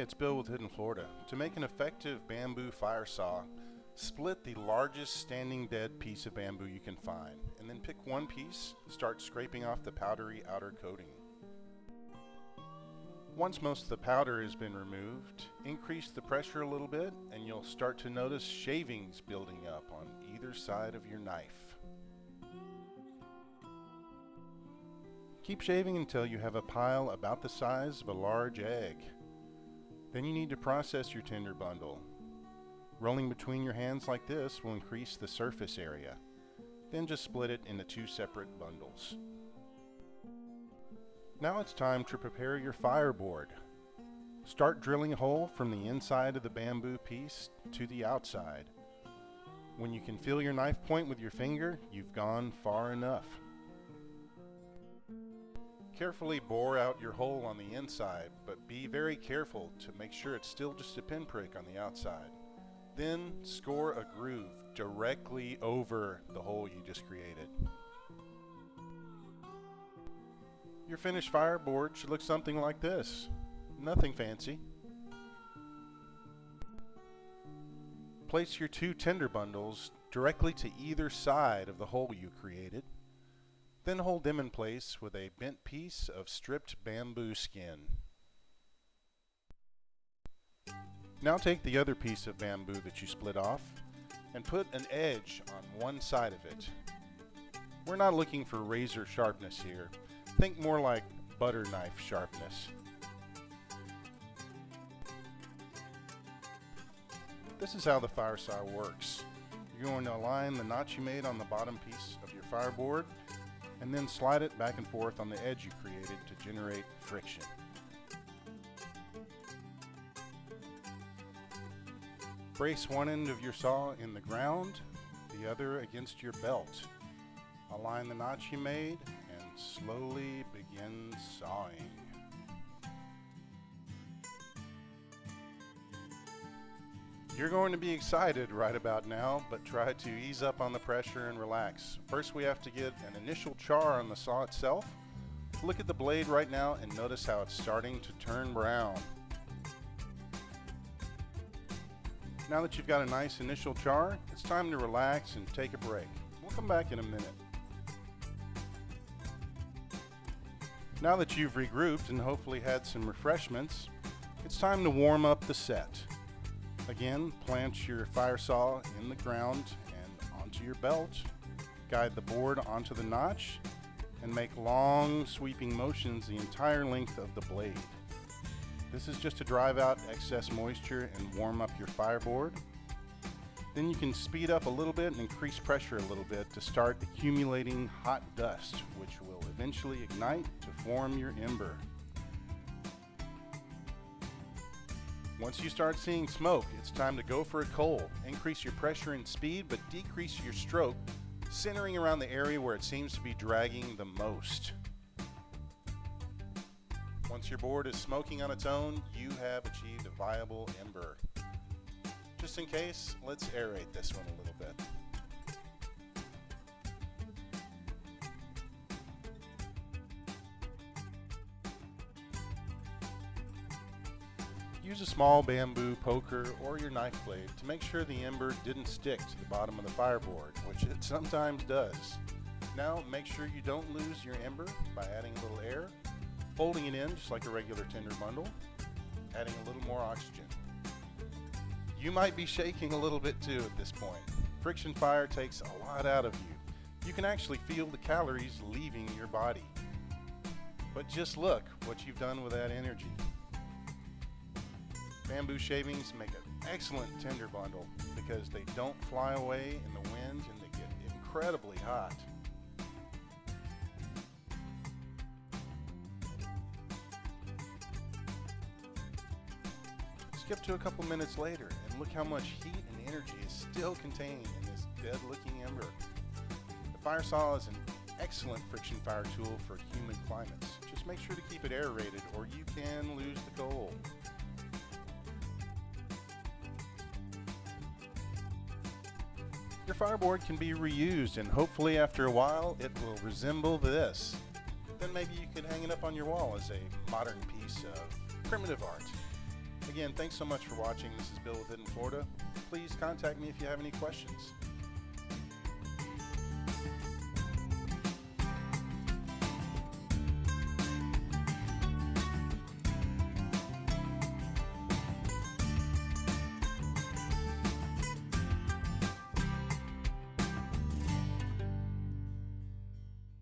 it's Bill with Hidden Florida. To make an effective bamboo fire saw, split the largest standing dead piece of bamboo you can find, and then pick one piece, start scraping off the powdery outer coating. Once most of the powder has been removed, increase the pressure a little bit and you'll start to notice shavings building up on either side of your knife. Keep shaving until you have a pile about the size of a large egg. Then you need to process your tinder bundle. Rolling between your hands like this will increase the surface area. Then just split it into two separate bundles. Now it's time to prepare your fireboard. Start drilling a hole from the inside of the bamboo piece to the outside. When you can feel your knife point with your finger, you've gone far enough. Carefully bore out your hole on the inside, but be very careful to make sure it's still just a pinprick on the outside. Then score a groove directly over the hole you just created. Your finished fireboard should look something like this. Nothing fancy. Place your two tinder bundles directly to either side of the hole you created. Then hold them in place with a bent piece of stripped bamboo skin. Now take the other piece of bamboo that you split off and put an edge on one side of it. We're not looking for razor sharpness here. Think more like butter knife sharpness. This is how the fire saw works. You're going to align the notch you made on the bottom piece of your fireboard and then slide it back and forth on the edge you created to generate friction. Brace one end of your saw in the ground, the other against your belt. Align the notch you made and slowly begin sawing. You're going to be excited right about now, but try to ease up on the pressure and relax. First, we have to get an initial char on the saw itself. Look at the blade right now and notice how it's starting to turn brown. Now that you've got a nice initial char, it's time to relax and take a break. We'll come back in a minute. Now that you've regrouped and hopefully had some refreshments, it's time to warm up the set. Again, plant your fire saw in the ground and onto your belt. Guide the board onto the notch and make long sweeping motions the entire length of the blade. This is just to drive out excess moisture and warm up your fireboard. Then you can speed up a little bit and increase pressure a little bit to start accumulating hot dust, which will eventually ignite to form your ember. Once you start seeing smoke, it's time to go for a coal. Increase your pressure and speed, but decrease your stroke, centering around the area where it seems to be dragging the most. Once your board is smoking on its own, you have achieved a viable ember. Just in case, let's aerate this one a little bit. Use a small bamboo poker or your knife blade to make sure the ember didn't stick to the bottom of the fireboard, which it sometimes does. Now make sure you don't lose your ember by adding a little air, folding it in just like a regular tinder bundle, adding a little more oxygen. You might be shaking a little bit too at this point. Friction fire takes a lot out of you. You can actually feel the calories leaving your body. But just look what you've done with that energy. Bamboo shavings make an excellent tinder bundle because they don't fly away in the wind and they get incredibly hot. Skip to a couple minutes later and look how much heat and energy is still contained in this dead looking ember. The fire saw is an excellent friction fire tool for humid climates. Just make sure to keep it aerated or you can lose the coal. Your fireboard can be reused and hopefully after a while it will resemble this. Then maybe you could hang it up on your wall as a modern piece of primitive art. Again, thanks so much for watching. This is Bill with Hidden Florida. Please contact me if you have any questions.